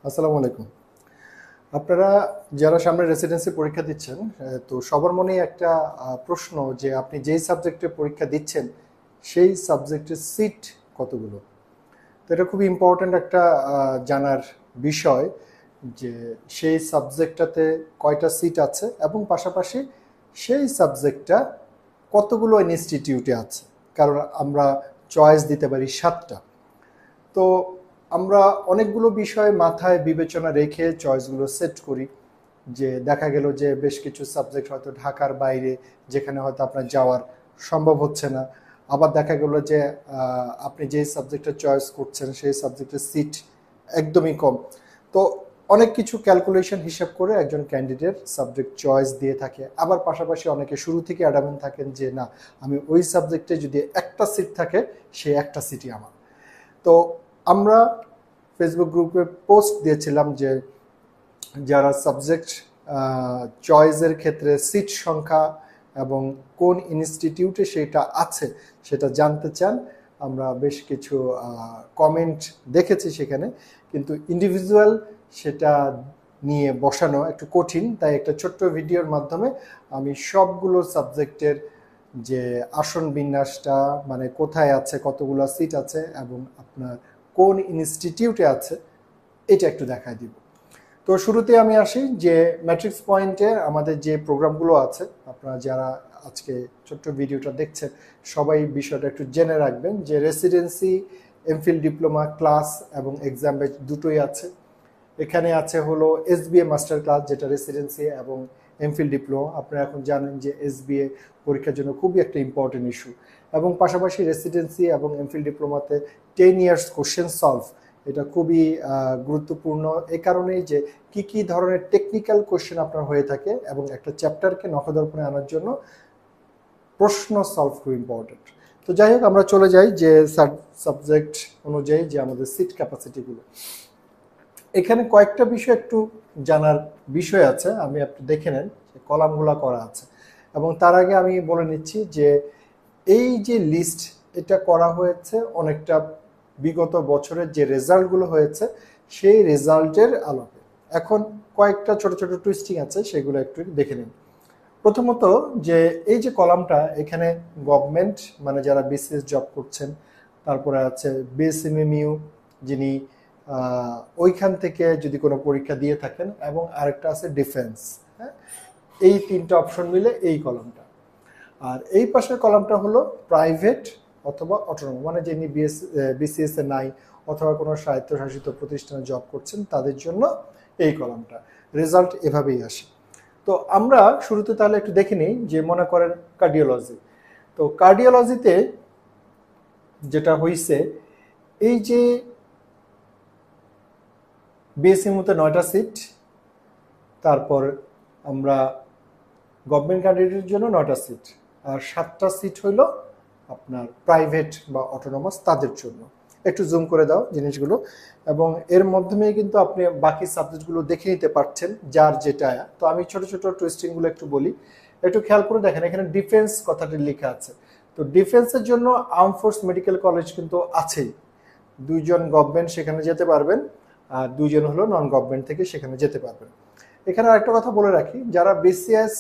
আসসালামু আলাইকুম। আপনারা যারা সামনে রেসিডেন্সি পরীক্ষা দিচ্ছেন, তো সবার মনেই একটা প্রশ্ন যে আপনি যেই সাবজেক্টে পরীক্ষা দিচ্ছেন সেই সাবজেক্টের সিট কতগুলো। তো এটা খুবই ইম্পর্ট্যান্ট একটা জানার বিষয় যে সেই সাবজেক্টটাতে কয়টা সিট আছে এবং পাশাপাশি সেই সাবজেক্টটা কতগুলো ইনস্টিটিউটে আছে। কারণ আমরা চয়েস দিতে পারি 7টা। তো আমরা অনেকগুলো বিষয় মাথায় বিবেচনা রেখে চয়েসগুলো সেট করি। যে দেখা গেল যে বেশ কিছু সাবজেক্ট হয়তো ঢাকার বাইরে, যেখানে হয়তো আপনার যাওয়ার সম্ভব হচ্ছে না। আবার দেখা গেল যে আপনি যেই সাবজেক্টটা চয়েস করছেন সেই সাবজেক্টের সিট একদমই কম। তো অনেক কিছু ক্যালকুলেশন হিসাব করে একজন ক্যান্ডিডেট সাবজেক্ট চয়েস দিয়ে থাকে। আবার পাশাপাশি অনেকে শুরু থেকে অ্যাডামেন্ট থাকেন যে না, আমি ওই সাবজেক্টে যদি একটা সিট থাকে সেই একটা সিটই আমার। তো আমরা ফেসবুক গ্রুপে পোস্ট দিয়েছিলাম যে যারা সাবজেক্ট চয়েসের ক্ষেত্রে সিট সংখ্যা এবং কোন ইনস্টিটিউটে সেটা আছে সেটা জানতে চান। আমরা বেশ কিছু কমেন্ট দেখেছি সেখানে, কিন্তু ইন্ডিভিজুয়াল সেটা নিয়ে বসানো একটু কঠিন। তাই একটা ছোট্ট ভিডিওর মাধ্যমে আমি সবগুলো সাবজেক্টের যে আসন বিন্যাসটা, মানে কোথায় আছে, কতগুলো সিট আছে এবং আপনার কোন ইনস্টিটিউটে আছে, এটা একটু দেখায় দিব। তো শুরুতে আমি আসি যে ম্যাট্রিক্স পয়েন্টে আমাদের যে প্রোগ্রামগুলো আছে, আপনারা যারা আজকে ছোট্ট ভিডিওটা দেখছেন সবাই বিষয়টা একটু জেনে রাখবেন যে রেসিডেন্সি, এমফিল ডিপ্লোমা ক্লাস এবং এক্সাম ব্যাচ দুটোই আছে। এখানে আছে হলো এসবিএ মাস্টার ক্লাস, যেটা রেসিডেন্সি এবং এমফিল ডিপ্লোমা। আপনারা এখন জানেন যে এসবিএ পরীক্ষার জন্য খুবই একটা ইম্পর্টেন্ট ইস্যু, এবং পাশাপাশি রেসিডেন্সি এবং এমফিল ডিপ্লোমাতে 10 ইয়ার্স কোশ্চেন সলভ, এটা খুবই গুরুত্বপূর্ণ। এই কারণেই যে কি কি ধরনের টেকনিক্যাল কোশ্চেন আপনার হয়ে থাকে এবং একটা চ্যাপ্টারকে নখদর্পণে আনার জন্য প্রশ্ন সলভ খুব ইম্পর্টেন্ট। তো যাই হোক, আমরা চলে যাই যে সাবজেক্ট অনুযায়ী যে আমাদের সিট ক্যাপাসিটিগুলো। এখানে কয়েকটা বিষয় একটু জানার বিষয় আছে, আমি আপনি দেখে নেন কলামগুলো করা আছে। এবং তার আগে আমি বলে নিচ্ছি যে এই যে লিস্ট, এটা করা হয়েছে অনেকটা বিগত বছরের যে রেজাল্টগুলো হয়েছে সেই রেজাল্টের আলোকে। এখন কয়েকটা ছোট ছোট টুইস্টিং আছে, সেগুলো একটু দেখে নিন। প্রথমত যে এই যে কলামটা, এখানে গভর্নমেন্ট মানে যারা বিসিএস জব করছেন, তারপরে আছে বিএসএমএমইউ যিনি ওইখান থেকে যদি কোনো পরীক্ষা দিয়ে থাকেন, এবং আরেকটা আছে ডিফেন্স। হ্যাঁ, এই তিনটা অপশন মিলে এই কলামটা। আর এই পাশের কলামটা হলো প্রাইভেট অথবা অটোনমাস, মানে যিনি বিসিএস এ নাই অথবা কোনো স্বায়ত্তশাসিত প্রতিষ্ঠানে জব করছেন তাদের জন্য এই কলামটা। রেজাল্ট এভাবেই আসে। তো আমরা শুরুতে তাহলে একটু দেখে নিই যে মনে করেন কার্ডিওলজি। তো কার্ডিওলজিতে যেটা হইছে, এই যে বিএসএমইউতে 9টা সিট, তারপর আমরা গভর্নমেন্ট ক্যান্ডিডেটের জন্য 9টা সিট, আর 7টা সিট হইল আপনার প্রাইভেট বা অটোনমাস তাদের জন্য। একটু জুম করে দাও জিনিসগুলো, এবং এর মাধ্যমে কিন্তু আপনি বাকি সাবজেক্টগুলো দেখে নিতে পারছেন যার যেটা। তো আমি ছোট ছোট টুইস্টিংগুলো একটু বলি, একটু খেয়াল করে দেখেন। এখানে ডিফেন্স কথাটি লেখা আছে। তো ডিফেন্সের জন্য আর্ম ফোর্স মেডিকেল কলেজ কিন্তু আছেই, 2জন গভর্নমেন্ট সেখানে যেতে পারবেন আর 2জন হলো নন গভর্নমেন্ট থেকে সেখানে যেতে পারবেন। এখানে আরেকটা কথা বলে রাখি, যারা বিসিএস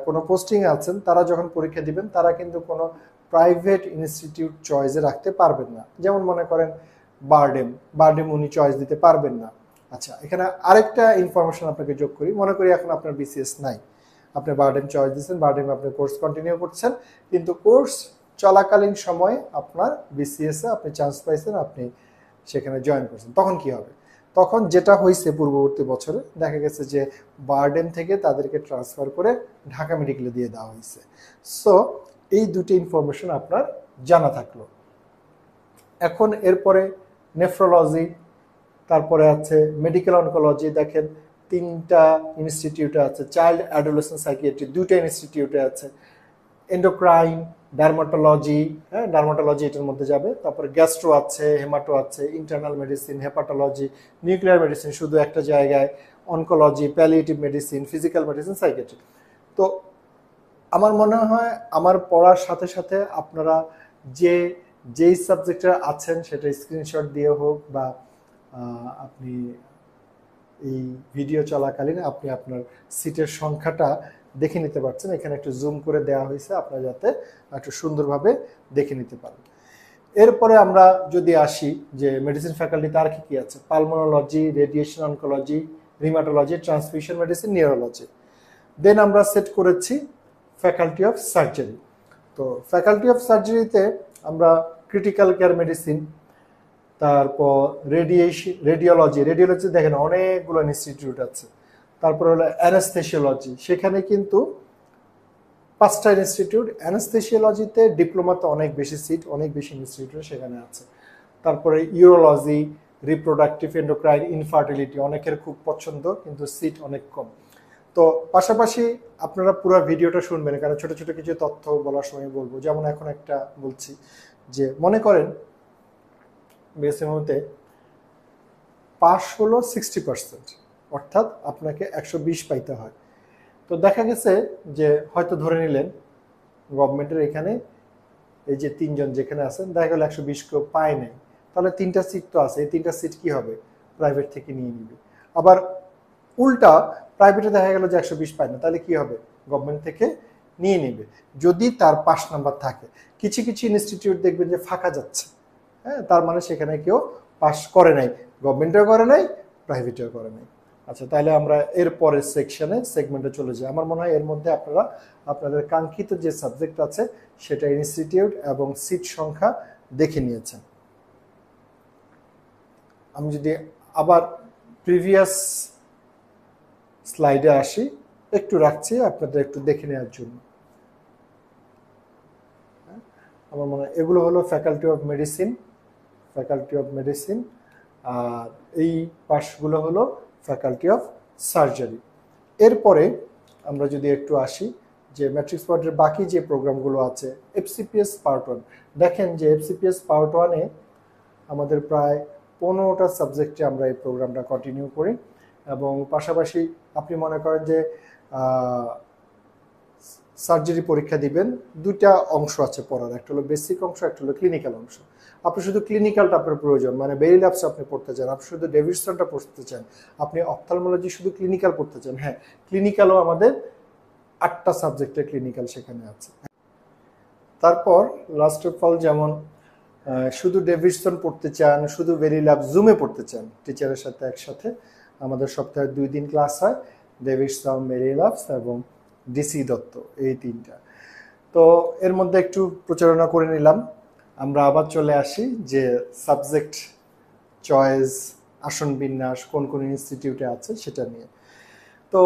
কোনো পোস্টিং আছেন তারা যখন পরীক্ষা দিবেন তারা কিন্তু কোনো প্রাইভেট ইনস্টিটিউট চয়েসে রাখতে পারবেন না। যেমন মনে করেন বারডেম উনি চয়েস দিতে পারবেন না। আচ্ছা, এখানে আরেকটা ইনফরমেশন আপনাকে যোগ করি। মনে করি এখন আপনার বিসিএস নাই, আপনি বারডেম চয়েস দিচ্ছেন, বারডেম আপনি কোর্স কন্টিনিউ করছেন, কিন্তু কোর্স চলাকালীন সময়ে আপনার বিসিএস এ আপনি চান্স পাইছেন, আপনি সেখানে জয়েন করছেন, তখন কি হবে? তখন যেটা হয়েছে পূর্ববর্তী বছরে দেখা গেছে যে বারডেম থেকে তাদেরকে ট্রান্সফার করে ঢাকা মেডিকেলে দিয়ে দেওয়া হয়েছে। সো এই দুটি ইনফরমেশন আপনার জানা থাকলো। এখন এরপরে নেফ্রোলজি, তারপরে আছে মেডিকেল অনকোলজি। দেখেন 3টা ইনস্টিটিউটে আছে। চাইল্ড অ্যাডোলেসেন্ট সাইকিয়াট্রি 2টা ইনস্টিটিউটে আছে। এন্ডোক্রাইন, ডার্মাটোলজি, হ্যাঁ ডার্মাটোলজি এটার মধ্যে যাবে। তারপরে গ্যাস্ট্রো আছে, হেমাটো আছে, internal medicine, hepatology, nuclear medicine শুধু একটা জায়গায়, oncology, palliative medicine, physical medicine, psychiatry. তো আমার মনে হয় আমার পড়ার সাথে সাথে আপনারা যেই সাবজেক্টে আছেন সেটা স্ক্রিনশট দিয়ে হোক বা আপনি এই ভিডিও চলাকালীন আপনি আপনার সিটের সংখ্যাটা দেখে নিতে পারছেন। এখানে একটু জুম করে দেওয়া হয়েছে আপনারা যাতে একটু সুন্দরভাবে দেখে নিতে পারেন। এরপরে আমরা যদি আসি যে মেডিসিন ফ্যাকাল্টিতে আর কি আছে, pulmonology, radiation oncology, rheumatology, transmission medicine, neurology. Then আমরা সেট করেছি ফ্যাকাল্টি অফ সার্জারি। তো ফ্যাকাল্টি অফ সার্জারিতে আমরা ক্রিটিক্যাল কেয়ার মেডিসিন, তারপর রেডিওলজি দেখেন অনেকগুলো ইনস্টিটিউট আছে। তারপর হলো অ্যানাস্থেসিওলজি, সেখানে কিন্তু 5টা ইনস্টিটিউট। অ্যানাস্থেসিওলজিতে ডিপ্লোমাতে অনেক বেশি সিট, অনেক বেশি ইনস্টিটিউট সেখানে আছে। তারপরে ইউরোলজি, রিপ্রোডাক্টিভ এন্ডোক্রাইন, ইনফার্টিলিটি অনেকের খুব পছন্দ, কিন্তু সিট অনেক কম। তো পাশাপাশি আপনারা পুরো ভিডিওটা শুনবেন, কারণ ছোট ছোট কিছু তথ্য বলার সময় বলবো। যেমন এখন একটা বলছি যে মনে করেন বিএসএমতে পাস হলো 60%, অর্থাৎ আপনাকে 120 পাইতে হয়। তো দেখা গেছে যে হয়তো ধরে নিলেন গভর্নমেন্টের এখানে এই যে 3জন যেখানে আছেন, দেখা গেল 120 কেউ পায় নাই, তাহলে 3টা সিট তো আছে, এই 3টা সিট কি হবে, প্রাইভেট থেকে নিয়ে নিবে। আবার উল্টা প্রাইভেটে দেখা গেল যে 120 পায় না, তাহলে কি হবে, গভর্নমেন্ট থেকে নিয়ে নিবে যদি তার পাস নাম্বার থাকে। কিছু কিছু ইনস্টিটিউট দেখবেন যে ফাঁকা যাচ্ছে, হ্যাঁ, তার মানে সেখানে কেউ পাস করে নাই, গভর্নমেন্টেও করে নাই, প্রাইভেটেও করে নাই। আচ্ছা, তাহলে আমরা এর পরের সেগমেন্টে চলে যাই। আমার মনে হয় এর মধ্যে আপনারা আপনাদের কাঙ্ক্ষিত যে সাবজেক্ট আছে সেটা ইনস্টিটিউট এবং সিট সংখ্যা দেখে নিয়েছেন। আমি যদি আবার প্রিভিয়াস স্লাইডে আসি, একটু রাখছি আপনাদের একটু দেখে নেওয়ার জন্য। আমার মনে হয় এগুলো হলো ফ্যাকাল্টি অফ মেডিসিন, আর এই পাশগুলো হলো ফ্যাকাল্টি অফ সার্জারি। এরপরে আমরা যদি একটু আসি যে ম্যাট্রিক্স পার্টের বাকি যে প্রোগ্রামগুলো আছে, এফসিপিএস পার্ট 1, দেখেন যে এফসিপিএস পার্ট 1-এ আমাদের প্রায় 15টা সাবজেক্টে আমরা এই প্রোগ্রামটা কন্টিনিউ করি। এবং পাশাপাশি আপনি মনে করেন যে সার্জারি পরীক্ষা দিবেন, 2টা অংশ আছে পড়ার, একটা হলো বেসিক অংশ, একটা হলো ক্লিনিক্যাল অংশ। আপনি শুধু ক্লিনিক্যালটা আপনার প্রয়োজন, মানে বেরি ল্যাবস আপনি পড়তে চান, আপনি শুধু ডেভিডসনটা পড়তে চান, আপনি অপথ্যালমোলজি শুধু ক্লিনিক্যাল পড়তে চান, হ্যাঁ, ক্লিনিক্যালও আমাদের 8টা সাবজেক্টে ক্লিনিক্যাল সেখানে আছে। তারপর লাস্ট অফ অল, যেমন শুধু ডেভিডসন পড়তে চান, শুধু বেরি ল্যাব জুমে পড়তে চান টিচারের সাথে একসাথে, আমাদের সপ্তাহে 2 দিন ক্লাস হয়, ডেভিডসন, বেরি ল্যাবস এবং ডিসি দত্ত, এই 3টা। তো এর মধ্যে একটু প্রচারণা করে নিলাম। আমরা আবার চলে আসি যে সাবজেক্ট চয়েস, আসন বিন্যাস কোন কোন ইনস্টিটিউটে আছে সেটা নিয়ে। তো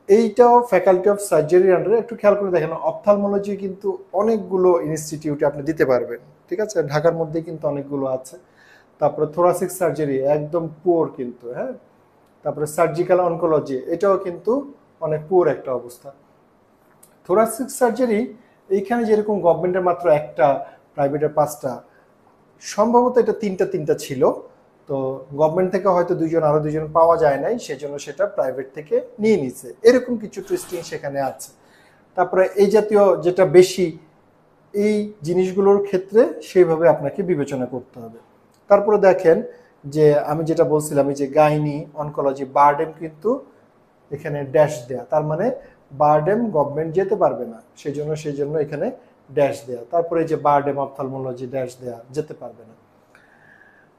এইটাও ফ্যাকাল্টি অফ সার্জারির আন্ডারে। একটু খেয়াল করে দেখেন, অপথ্যালমোলজি কিন্তু অনেকগুলো ইনস্টিটিউটে আপনি দিতে পারবেন, ঠিক আছে, ঢাকার মধ্যে কিন্তু অনেকগুলো আছে। তারপরে থোরাসিক সার্জারি একদম পুয়ার কিন্তু, হ্যাঁ। তারপরে সার্জিক্যাল অনকোলজি, এটাও কিন্তু অনেক পুয়ার একটা অবস্থা। থোরাসিক সার্জারি এইখানে যেরকম গভর্নমেন্টের মাত্র 1টা, প্রাইভেটের 5টা, সম্ভবত এটা 3টা ছিল। তো গভর্নমেন্ট থেকে হয়তো আরো 2জন পাওয়া যায় নাই, সেজন্য সেটা প্রাইভেট থেকে নিয়ে নিছে, এরকম কিছু টুইস্টিং সেখানে আছে। তারপরে এই জাতীয় যেটা বেশি, এই জিনিসগুলোর ক্ষেত্রে সেইভাবে আপনাকে বিবেচনা করতে হবে। তারপরে দেখেন যে আমি যেটা বলছিলাম, এই যে গাইনি অনকোলজি, বারডেম কিন্তু এখানে ড্যাশ দেয়া, তার মানে বারডেম গভর্নমেন্ট যেতে পারবে না, সেই জন্য এখানে ড্যাশ দেয়া। তারপরে যে বারডেম অপথ্যালমোলজি ড্যাশ দেয়া, যেতে পারবে না।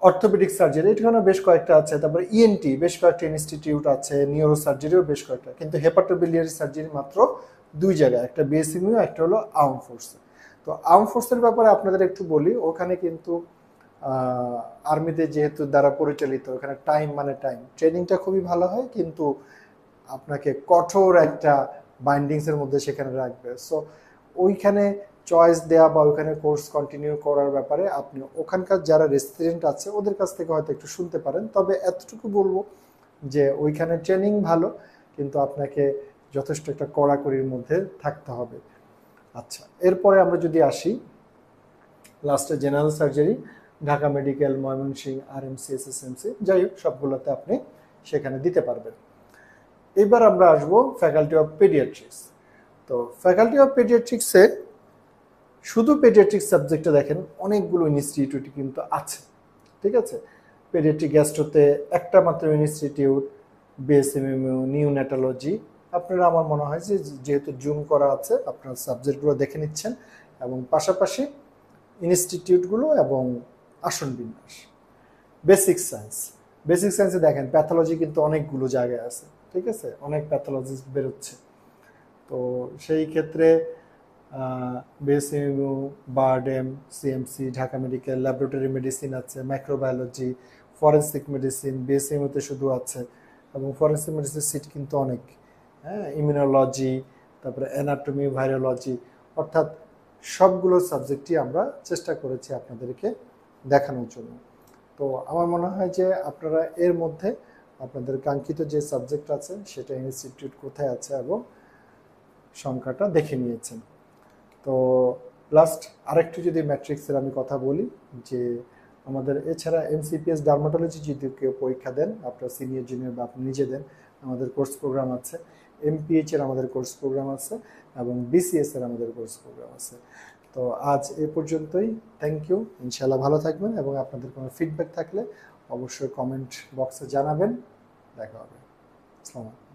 অর্থোপেডিক সার্জারি এখানে বেশ কয়েকটা আছে। তারপরে ইএনটি বেশ কয়েকটা ইনস্টিটিউট আছে, নিউরো সার্জারিও বেশ কয়েকটা, কিন্তু হেপাটোবিলিয়ারি সার্জারি মাত্র 2 জায়গায়, একটা বিএসএমইউ, একটা হলো আর্ম ফোর্সে। তো আর্ম ফোর্সের ব্যাপারে আপনাদের একটু বলি, ওখানে কিন্তু আর্মিতে যেহেতু দ্বারা পরিচালিত, ওখানে টাইম মানে টাইম, ট্রেনিংটা খুবই ভালো হয়, কিন্তু আপনাকে কঠোর একটা বাইন্ডিংসের মধ্যে সেখানে রাখবে। সো ওইখানে চয়েস দেয়া বা ওইখানে কোর্স কন্টিনিউ করার ব্যাপারে আপনি ওখানকার যারা রেসিডেন্ট আছে ওদের কাছ থেকে হয়তো একটু শুনতে পারেন। তবে এতটুকু বলবো যে ওইখানে ট্রেনিং ভালো, কিন্তু আপনাকে যথেষ্ট একটা কড়াকড়ির মধ্যে থাকতে হবে। আচ্ছা, এরপরে আমরা যদি আসি লাস্টে general surgery, Dhaka medical, Mymensingh, RMC, SSMC, যাই হোক সবগুলোতে আপনি সেখানে দিতে পারবেন। এবার আমরা আসবো ফ্যাকাল্টি অফ পেডিয়াট্রিক্স। তো ফ্যাকাল্টি অফ পেডিয়াট্রিক্সে শুধু পেডিয়াট্রিক্স সাবজেক্টে দেখেন অনেকগুলো ইনস্টিটিউট কিন্তু আছে, ঠিক আছে। পেডিয়াট্রিক গ্যাস্ট্রোতে একটা মাত্র ইনস্টিটিউট, বিএসএমএমইউ, নিউনেটোলজি। আপনারা আমার মনে হয় যে যেহেতু জুম করা আছে আপনার সাবজেক্টগুলো দেখে নিচ্ছেন এবং পাশাপাশি ইনস্টিটিউটগুলো এবং আসন বিন্যাস। বেসিক সায়েন্স, বেসিক সায়েন্সে দেখেন প্যাথোলজি কিন্তু অনেকগুলো জায়গায় আছে, ঠিক আছে, অনেক প্যাথোলজিস্ট বেরোচ্ছে। তো সেই ক্ষেত্রে BSMU, BIRDEM, CMC, Dhaka medical, laboratory medicine আছে, মাইক্রোবায়োলজি, ফরেন্সিক মেডিসিন বিএসএমইউতে শুধু আছে, এবং ফরেন্সিক মেডিসিন সিট কিন্তু অনেক, হ্যাঁ, ইমিউনোলজি, তারপরে অ্যানাটমি, ভাইরোলজি, অর্থাৎ সবগুলো সাবজেক্টই আমরা চেষ্টা করেছি আপনাদেরকে দেখানোর জন্য। তো আমার মনে হয় যে আপনারা এর মধ্যে আপনাদের কাঙ্ক্ষিত যে সাবজেক্ট আছে সেটা ইনস্টিটিউট কোথায় আছে এবং সংখ্যাটা দেখে নিয়েছেন। তো লাস্ট আরেকটু যদি ম্যাট্রিক্সের আমি কথা বলি, যে আমাদের এছাড়া এমসিপিএস ডার্মাটোলজি যদি কেউ পরীক্ষা দেন, আপনার সিনিয়র জুনিয়র বা আপনি নিজে দেন, আমাদের কোর্স প্রোগ্রাম আছে। এমপিএইচ এর আমাদের কোর্স প্রোগ্রাম আছে এবং বিসিএস এর আমাদের কোর্স প্রোগ্রাম আছে। তো আজ এ পর্যন্তই। Thank you. ইনশাআল্লাহ ভালো থাকবেন এবং আপনাদের কোনো ফিডব্যাক থাকলে অবশ্যই কমেন্ট বক্সে জানাবেন। দেখা হবে। আসসালামু আলাইকুম।